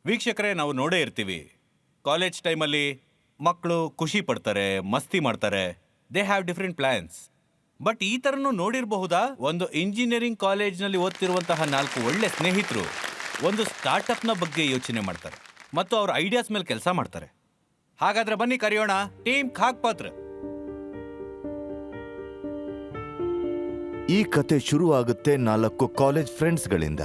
ವೀಕ್ಷಕರೇ, ನಾವು ನೋಡೇ ಇರ್ತೀವಿ, ಕಾಲೇಜ್ ಟೈಮಲ್ಲಿ ಮಕ್ಕಳು ಖುಷಿ ಪಡ್ತಾರೆ, ಮಸ್ತಿ ಮಾಡ್ತಾರೆ, they have different plans. But ಈ ಥರನೂ ನೋಡಿರಬಹುದಾ, ಒಂದು ಇಂಜಿನಿಯರಿಂಗ್ ಕಾಲೇಜ್ನಲ್ಲಿ ಓದ್ತಿರುವಂತಹ 4 ಒಳ್ಳೆ ಸ್ನೇಹಿತರು ಒಂದು ಸ್ಟಾರ್ಟಪ್ನ ಬಗ್ಗೆ ಯೋಚನೆ ಮಾಡ್ತಾರೆ ಮತ್ತು ಅವ್ರ ಐಡಿಯಾಸ್ ಮೇಲೆ ಕೆಲಸ ಮಾಡ್ತಾರೆ. ಹಾಗಾದ್ರೆ ಬನ್ನಿ ಕರೆಯೋಣ ಟೀಮ್ ಖಾಕ್ ಪಾತ್ರ. ಈ ಕತೆ ಶುರುವಾಗುತ್ತೆ 4 ಕಾಲೇಜ್ ಫ್ರೆಂಡ್ಸ್ಗಳಿಂದ.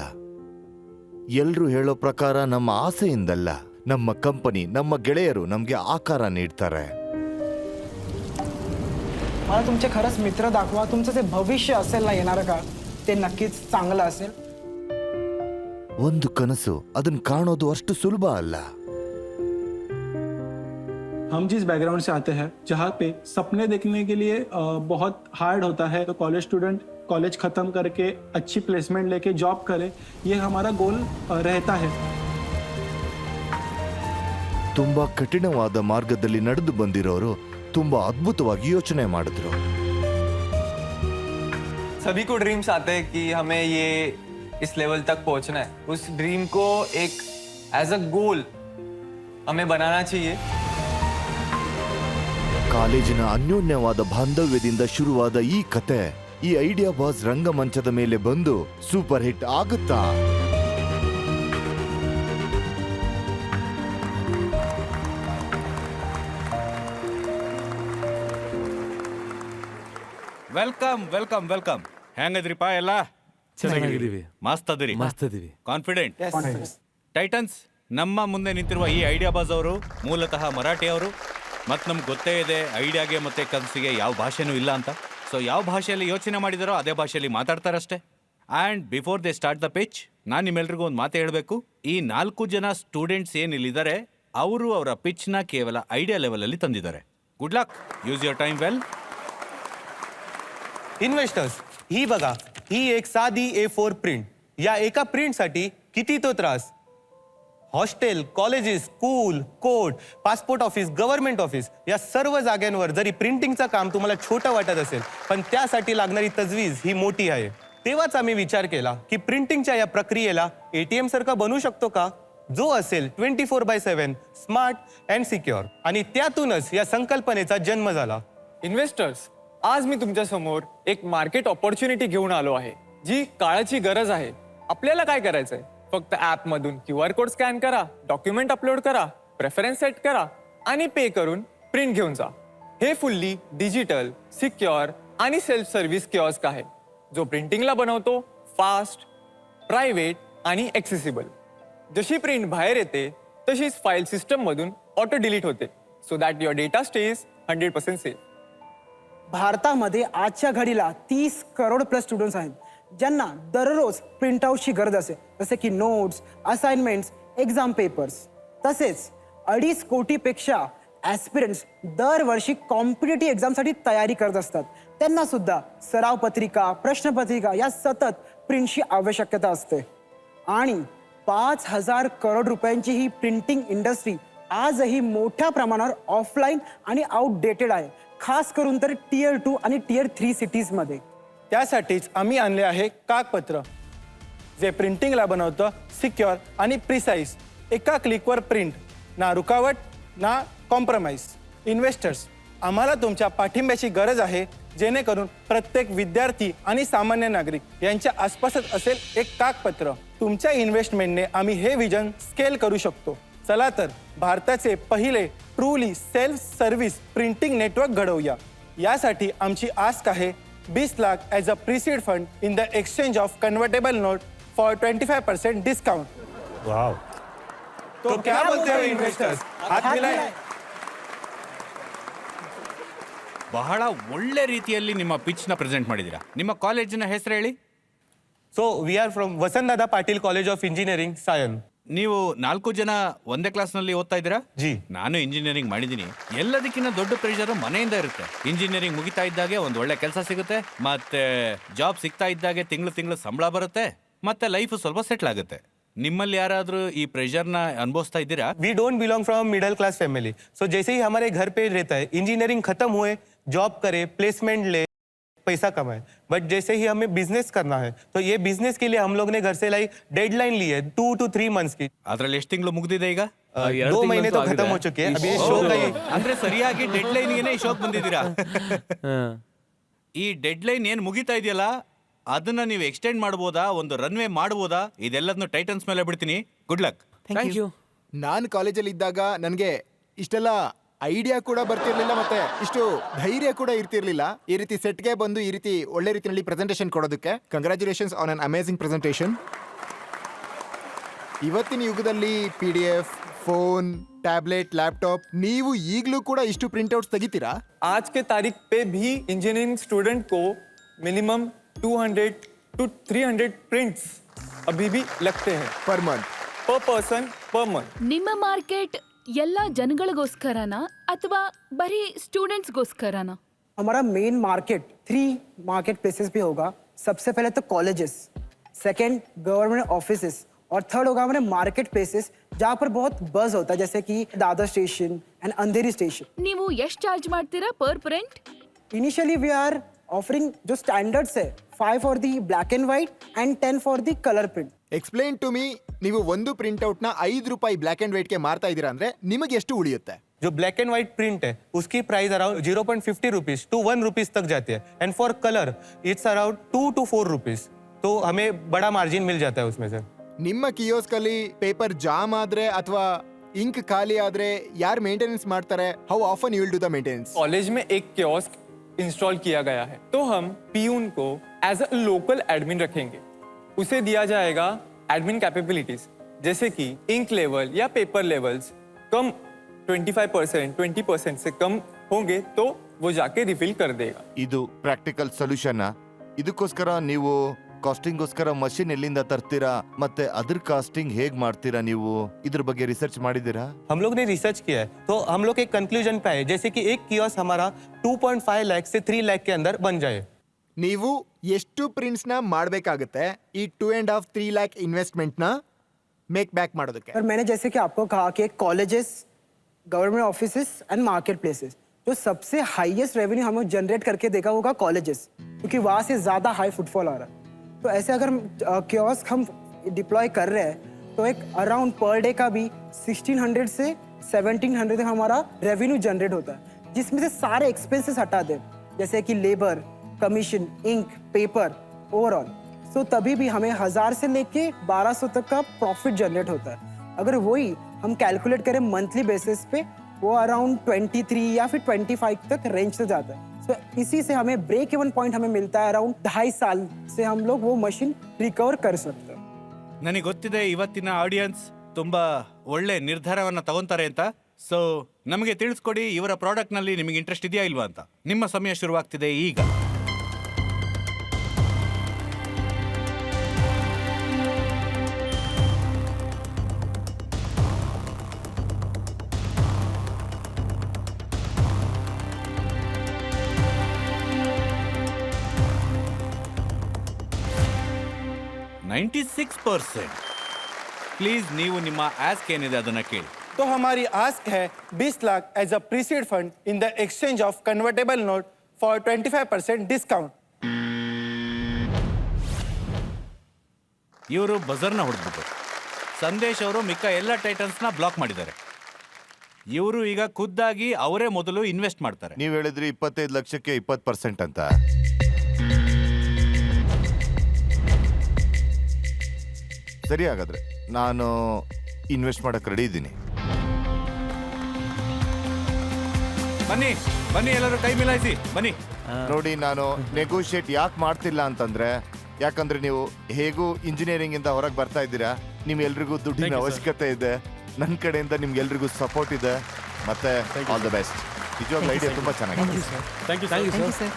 ಎಲ್ರೂ ಹೇಳೋ ಪ್ರಕಾರ ನಮ್ಮ ಆಸೆಯಿಂದಲ್ಲ, ನಮ್ಮ ಕಂಪನಿ, ನಮ್ಮ ಗೆಳೆಯರು ನಮ್ಗೆ ಆಕಾರ ನೀಡ್ತಾರೆ. मला तुमचे खरंच मित्र दाखवा. तुमचं जे भविष्य असेल ना येणारं का, ते नक्कीच चांगलं असेल. ಒಂದು ಕನಸು, ಅದನ್ನ ಕಾಣೋದು ಅಷ್ಟು ಸುಲಭ ಅಲ್ಲ. हम जिस बैकग्राउंड से आते हैं, जहाँ पे सपने देखने के लिए बहुत हार्ड होता है, तो कॉलेज स्टूडेंट कॉलेज खत्म करके अच्छी प्लेसमेंट लेके जॉब करे, ये हमारा गोल रहता है. ತುಂಬಾ ಕಠಿಣವಾದ ಮಾರ್ಗದಲ್ಲಿ ನಡೆದು ಬಂದಿರೋರು ತುಂಬಾ ಅದ್ಭುತವಾಗಿ ಯೋಚನೆ ಮಾಡಿದ್ರು. सभी को ड्रीम्स आते हैं कि हमें ये इस लेवल तक पहुंचना है. उस ड्रीम को एक एज अ गोल हमें बनाना चाहिए. ಕಾಲೇಜಿನ ಅನ್ಯೋನ್ಯವಾದ ಬಾಂಧವ್ಯದಿಂದ ಶುರುವಾದ ಈ ಕತೆ ಈ ಐಡಿಯಾ ಬಾಸ್ ರಂಗಮಂಚದ ಮೇಲೆ ಬಂದು ಸೂಪರ್ ಹಿಟ್ ಆಗುತ್ತಾ? Welcome welcome welcome. ಹೆಂಗದ್ರಿಪ್ಪ ಎಲ್ಲ? ಚೆನ್ನಾಗಿದ್ದೀವಿ. ಮಸ್ತ್ ಅದರಿ? ಮಸ್ತ್ ಇದೀವಿ. ಕಾನ್ಫಿಡೆಂಟ್? ಟೈಟನ್ಸ್, ನಮ್ಮ ಮುಂದೆ ನಿಂತಿರುವ ಈ ಐಡಿಯಾ ಬಾಸ್ ಅವರು ಮೂಲತಃ ಮರಾಠಿಯವರು. ಮತ್ತು ನಮ್ಗೆ ಗೊತ್ತೇ ಇದೆ ಐಡಿಯಾಗೆ ಮತ್ತೆ ಕನಸಿಗೆ ಯಾವ ಭಾಷೆನೂ ಇಲ್ಲ ಅಂತ. ಸೊ ಯಾವ ಭಾಷೆಯಲ್ಲಿ ಯೋಚನೆ ಮಾಡಿದಾರೋ ಅದೇ ಭಾಷೆಯಲ್ಲಿ ಮಾತಾಡ್ತಾರಷ್ಟೇ. And before they start the pitch, ನಾನು ನಿಮ್ಮೆಲ್ರಿಗೂ ಒಂದು ಮಾತು ಹೇಳಬೇಕು. ಈ 4 ಜನ ಸ್ಟೂಡೆಂಟ್ಸ್ ಏನಿಲ್ಲಿದ್ದಾರೆ ಅವರು ಅವರ ಪಿಚ್ನ ಕೇವಲ ಐಡಿಯಾ ಲೆವೆಲಲ್ಲಿ ತಂದಿದ್ದಾರೆ. Good luck, use your time well. Investors, ही बघा, ही एक साधी A4 प्रिंट. या एका प्रिंटसाठी किती तो त्रास. Hostel, colleges, school, court, passport office, government office या सर्व जागांवर जरी प्रिंटिंगचं काम तुम्हाला छोटं वाटत असेल, पण त्यासाठी लागणारी तजवीज ही मोठी आहे. तेव्हाच आम्ही विचार केला की प्रिंटिंगच्या या प्रक्रियेला ATM सारखा बनवू शकतो का, जो असेल 24/7 स्मार्ट अँड सिक्युअर. आणि त्यातूनच या संकल्पनेचा जन्म झाला. इन्व्हेस्टर्स, आज मी तुमच्या समोर एक मार्केट ऑपॉर्च्युनिटी घेऊन आलो आहे, जी काळाची गरज आहे. आपल्याला काय करायचंय? फक्त ऍप मधून QR कोड स्कॅन करा, डॉक्युमेंट अपलोड करा, प्रेफरन्स सेट करा आणि पे करून प्रिंट घेऊन जा. हे फुल्ली डिजिटल, सिक्युअर आणि सेल्फ सर्व्हिस किऑस्क आहे, जो प्रिंटिंगला बनवतो फास्ट, प्रायव्हेट आणि एक्सेसिबल. जशी प्रिंट बाहेर येते तशीच फाईल सिस्टम मधून ऑटो डिलीट होते, so that your data stage 100% safe. भारतामध्ये आजच्या घडीला 30 करोड प्लस स्टुडंट्स आहेत ज्यांना दररोज प्रिंटआउटची गरज असेल, जसे की नोट्स, असाइनमेंट्स, एक्झाम पेपर्स. तसेच 2.5 कोटीपेक्षा ॲस्पिरंट्स दरवर्षी कॉम्पिटेटिव्ह एक्झामसाठी तयारी करत असतात. त्यांना सुद्धा सराव पत्रिका, प्रश्नपत्रिका या सतत प्रिंटची आवश्यकता असते. आणि 5,000 करोड रुपयांची ही प्रिंटिंग इंडस्ट्री आजही मोठ्या प्रमाणावर ऑफलाईन आणि आउटडेटेड आहे, खास करून तर Tier 2 आणि Tier 3 सिटीजमध्ये. त्यासाठीच आम्ही आणले आहे कागदपत्र, जे प्रिंटिंगला बनवतं सिक्युअर आणि प्रिसाईज. एका क्लिकवर प्रिंट, ना रुकावट ना कॉम्प्रोमाइज. इन्व्हेस्टर्स, आम्हाला तुमच्या पाठिंब्याची गरज आहे, जेणेकरून प्रत्येक विद्यार्थी आणि सामान्य नागरिक यांच्या आसपासच असेल एक कागदपत्र. तुमच्या इन्व्हेस्टमेंटने आम्ही हे विजन स्केल करू शकतो. चला तर भारताचे पहिले truly self service printing network घडवूया. यासाठी आमची आस्क आहे 20 lakh as a preseed fund in the exchange of convertible note for 25% discount. Wow. तो क्या बोलते हो इन्व्हेस्टर्स? हात मिलाय. ಬಹಳ ಒಳ್ಳೆ ರೀತಿಯಲ್ಲಿ ನಿಮ್ಮ ಪಿಚ್ನ ಪ್ರೆಸೆಂಟ್ ಮಾಡಿದ್ದೀರಾ. ನಿಮ್ಮ ಕಾಲೇಜಿನ ಹೆಸರು ಹೇಳಿ. So we are from Vasantdada Patil college of engineering Sion. ನೀವು 4 ಜನ ಒಂದೇ ಕ್ಲಾಸ್ನಲ್ಲಿ ಓದ್ತಾ ಇದ್ದೀರಾ? ಜಿ. ನಾನು ಇಂಜಿನಿಯರಿಂಗ್ ಮಾಡಿದ್ದೀನಿ. ಎಲ್ಲದಕ್ಕಿಂತ ದೊಡ್ಡ ಪ್ರೆಷರ್ ಮನೆಯಿಂದ ಇರುತ್ತೆ. ಇಂಜಿನಿಯರಿಂಗ್ ಮುಗಿತಾ ಇದ್ದಾಗೆ ಒಂದು ಒಳ್ಳೆ ಕೆಲಸ ಸಿಗುತ್ತೆ, ಮತ್ತೆ ಜಾಬ್ ಸಿಗ್ತಾ ಇದ್ದಾಗೆ ತಿಂಗಳು ಸಂಬಳ ಬರುತ್ತೆ, ಮತ್ತೆ ಲೈಫ್ ಸ್ವಲ್ಪ ಸೆಟ್ಲ್ ಆಗುತ್ತೆ. ನಿಮ್ಮಲ್ಲಿ ಯಾರಾದರೂ ಈ ಪ್ರೆಷರ್ನ ಅನುಭವಿಸ್ತಾ ಇದ್ದೀರಾ? We don't belong from middle class family. So जैसे ही हमारे घर पे रहता है, इंजीनियरिंग खत्म हुए, जॉब करे, प्लेसमेंट ले, पैसा कमाए, बट जैसे ही हमें बिजनेस करना है तो ये बिजनेस के लिए हम लोग ने घर से लाई डेडलाइन ली है 2 to 3 months की। ಅದ್ರಲ್ಲಿ ಎಷ್ಟು ತಿಂಗಳು ಮುಗ್ದಿದೆ ಈಗ 2 महीने तो खत्म हो चुके हैं, अभी ये शो का ये ಅಂದ್ರೆ ಸರಿಯಾಗಿ ಡೆಡ್ ಲೈನ್ಗೆ ಈ ಶೋಕ್ ಬಂದಿದ್ದೀರಾ. ಈ ಡೆಡ್ ಲೈನ್ ಏನ್ ಮುಗಿತಾ ಇದೆಯಲ್ಲ ಅದನ್ನ ನೀವು ಎಕ್ಸ್ಟೆಂಡ್ ಮಾಡ್ಬೋದಾ, ಒಂದು ರನ್ವೇ ಮಾಡ್ಬೋದಾ, ಇದೆಲ್ಲದನ್ನು ಟೈಟನ್ಸ್ ಮೇಲೆ ಬಿಡ್ತೀನಿ. Good luck. Thank you. ನಾನು ಕಾಲೇಜಲ್ಲಿ ಇದ್ದಾಗ ನನಗೆ ಇಷ್ಟೆಲ್ಲ ಐಡಿಯಾ ಕೂಡ ಬರ್ತಿರ್ಲಿಲ್ಲ, ಮತ್ತೆ ಇಷ್ಟು ಧೈರ್ಯ ಕೂಡ ಇರ್ತಿರ್ಲಿಲ್ಲ ಈ ರೀತಿ ಸೆಟ್ಗೆ ಬಂದು ಈ ರೀತಿ ಒಳ್ಳೆ ರೀತಿಯಲ್ಲಿ ಪ್ರೆಸೆಂಟೇಷನ್ ಕೊಡೋದಕ್ಕೆ. Congratulations on an amazing presentation. ಇವತ್ತಿನ ಯುಗದಲ್ಲಿ PDF, ಫೋನ್, ಟ್ಯಾಬ್ಲೆಟ್, ಲ್ಯಾಪ್ಟಾಪ್, ನೀವು ಈಗಲೂ ಕೂಡ ಇಷ್ಟು ಪ್ರಿಂಟ್ಔಟ್ಸ್ ತೆಗಿತೀರಾ? आज के तारीख पे भी इंजीनियरिंग स्टूडेंट को मिनिमम 200 to 300 प्रिंट्स अभी भी लगते हैं ಪರ್ ಮಂತ್. पर पर्सन पर मंथ। ನಿಮ್ಮ ಮಾರ್ಕೆಟ್ ಎಲ್ಲ ಜನಗಳಿಗೋಸ್ಕರನಾ ಅಥವಾ ಬರೀ ಸ್ಟೂಡೆಂಟ್ಸ್ಗೋಸ್ಕರನಾ? हमारा मेन मार्केट 3 मार्केट प्लेसेस पे होगा. सबसे पहले तो कॉलेजेस, सेकंड गवर्नमेंट ऑफिसेस और थर्ड होगा हमारे मार्केट प्लेसेस जहाँ पर बहुत बज होता है, जैसे कि Dadar station and Andheri station. ನೀವು ಎಷ್ಟು ಚಾರ್ಜ್ ಮಾಡ್ತೀರಾ per print? Initially we are offering जो स्टैंडर्ड्स है 5 for the black and white and 10 for the colour print. Explain to me, ನೀವು ಒಂದು ಪ್ರಿಂಟ್ಔಟ್ನ ₹5 ಬ್ಲ್ಯಾಕ್ ಆ್ಯಂಡ್ ವೈಟ್ಗೆ ಮಾರ್ತಾ ಇದ್ದೀರಾ ಅಂದರೆ ನಿಮಗೆ ಎಷ್ಟು ಉಳಿಯುತ್ತೆ? जो ब्लैक एंड व्हाइट प्रिंट है उसकी price around 0.50 rupees to 1 rupees तक जाती है, and for colour it's around 2 to 4 rupees, तो हमें बड़ा मार्जिन मिल जाता है उसमें से। ನಿಮ್ಮ ಕಿಯೋಸ್ಕಲ್ಲಿ ಪೇಪರ್ ಜಾಮ್ ಆದ್ರೆ ಅಥವಾ ಇಂಕ್ ಖಾಲಿ ಆದ್ರೆ ಯಾರು ಮೇಂಟೆನೆನ್ಸ್ ಮಾಡ್ತಾರೆ? How often you will do the maintenance? College में एक कियोस्क इंस्टॉल किया गया है, तो हम पीयून को एज अ लोकल एडमिन रखेंगे. उसे दिया जाएगा एडमिन कैपेबिलिटीज, जैसे कि इंक लेवल या पेपर लेवल्स कम 25%, 20% से कम होंगे तो वो जाके रिफिल कर देगा. ಇದು ಪ್ರಾಕ್ಟಿಕಲ್ ಸೊಲ್ಯೂಷನ್. ಇದಕ್ಕೋಸ್ಕರ ನೀವು ಕಾಸ್ಟಿಂಗ್ಗೋಸ್ಕರ ಮಷಿನ್ ಎಲ್ಲಿಂದ ತರ್ತೀರಾ, ಮತ್ತೆ ಅದ್ರ ಕಾಸ್ಟಿಂಗ್ ಹೇಗ್ ಮಾಡ್ತೀರಾ? ನೀವು ಇದ್ರ ಬಗ್ಗೆ ರಿಸರ್ಚ್ ಮಾಡಿದ್ದೀರಾ? हम लोग ने रिसर्च किया है, तो हम लोग एक कंक्लूजन पे आए, जैसे कि एक कियोस्क हमारा 2.5 लाख से 3 लाख के अंदर बन जाए. ನೀವು ಎಷ್ಟು ಪ್ರಿಂಟ್ಸ್ನ ಮಾಡಬೇಕಾಗುತ್ತೆ ಈ 2.5-3 लाख इन्वेस्टमेंटನ ಮೇಕ್ ಬ್ಯಾಕ್ ಮಾಡೋದಕ್ಕೆ? पर मैंने जैसे कि आपको कहा कि colleges, government offices and market places, जो सबसे हाईएस्ट रेवेन्यू हमें जनरेट करके देगा होगा कॉलेजेस, क्योंकि वहाँ से ज़्यादा हाई फुटफॉल आ रहा है. तो ऐसे अगर कियोस्क हम डिप्लॉय कर रहे हैं तो एक अराउंड पर डे का भी 1600 से 1700 तक हमारा रेवेन्यू जनरेट होता है, जिसमें से सारे एक्सपेंसेस हटा दें, जैसे कि labour, commission, ink, paper, overall. So तभी भी हमें 1000 से लेके 1200 तक का प्रॉफिट जनरेट होता है. अगर वही हम कैलकुलेट करें मंथली बेसिस पे, वो अराउंड 23 या फिर 25 तक रेंज से जाता है. सो इसी से हमें ब्रेक इवन पॉइंट हमें मिलता है अराउंड 2.5 साल से हम लोग वो मशीन रिकवर कर सकते हैं. ನನಗೆ ಗೊತ್ತಿದೆ ಇವತ್ತಿನ ಆಡಿಯನ್ಸ್ ತುಂಬಾ ಒಳ್ಳೆ ನಿರ್ಧಾರವನ್ನ ತಗೊಂತಾರೆ ಅಂತ. ಸೊ ನಮಗೆ ತಿಳಿಸ್ಕೊಡಿ, ಇವರ ಪ್ರಾಡಕ್ಟ್ನಲ್ಲಿ ನಿಮಗೆ ಇಂಟ್ರೆಸ್ಟ್ ಇದೆಯಾ ಇಲ್ವಾ ಅಂತ. ನಿಮ್ಮ ಸಮಯ ಶುರುವಾಗ್ತಿದೆ ಈಗ. ಪ್ಲೀಸ್ ನೀವು ನಿಮ್ಮ ಆಸ್ಕ್ ಏನಿದೆ ಅದನ್ನ ಕೇಳಿ. तो हमारी आस्क है 20 lakh as a preseed fund in the exchange of convertible note for 25% discount. ಇವರು ಬಜರ್ನ ಹೊಡೆದ್ಬಿಟ್ಟು ಸಂದೇಶ್ ಅವರು ಮಿಕ್ಕ ಎಲ್ಲ ಟೈಟನ್ಸ್ನ ಬ್ಲಾಕ್ ಮಾಡಿದ್ದಾರೆ. ಇವರು ಈಗ ಖುದ್ದಾಗಿ ಅವರೇ ಮೊದಲು ಇನ್ವೆಸ್ಟ್ ಮಾಡ್ತಾರೆ. ನೀವು ಹೇಳಿದ್ರಿ 25 ಲಕ್ಷಕ್ಕೆ 20% ಅಂತ. ಸರಿ, ಹಾಗಾದ್ರೆ ನಾನು ಇನ್ವೆಸ್ಟ್ ಮಾಡಕ್ ರೆಡಿ ಇದ್ದೀನಿ. ಬನ್ನಿ ಬನ್ನಿ ಎಲ್ಲರೂ ಕೈ ಮಿಲಾಯಿಸಿ ಬನ್ನಿ. ನೋಡಿ, ನಾನು ನೆಗೋಷಿಯೇಟ್ ಯಾಕೆ ಮಾಡ್ತಿಲ್ಲ ಅಂತಂದ್ರೆ, ಯಾಕಂದ್ರೆ ನೀವು ಹೇಗೂ ಇಂಜಿನಿಯರಿಂಗ್ ಇಂದ ಹೊರಗೆ ಬರ್ತಾ ಇದ್ದೀರಾ, ನಿಮ್ಗೆಲ್ರಿಗೂ ದುಡ್ಡಿನ ಅವಶ್ಯಕತೆ ಇದೆ. ನನ್ನ ಕಡೆಯಿಂದ ನಿಮ್ಗೆಲ್ರಿಗೂ ಸಪೋರ್ಟ್ ಇದೆ. ಮತ್ತೆ ಆಲ್ ದ ಬೆಸ್ಟ್. ನಿಜವಾಗ್ಲೂ ಐಡಿಯಾ ತುಂಬಾ ಚೆನ್ನಾಗಿದೆ. Thank you sir.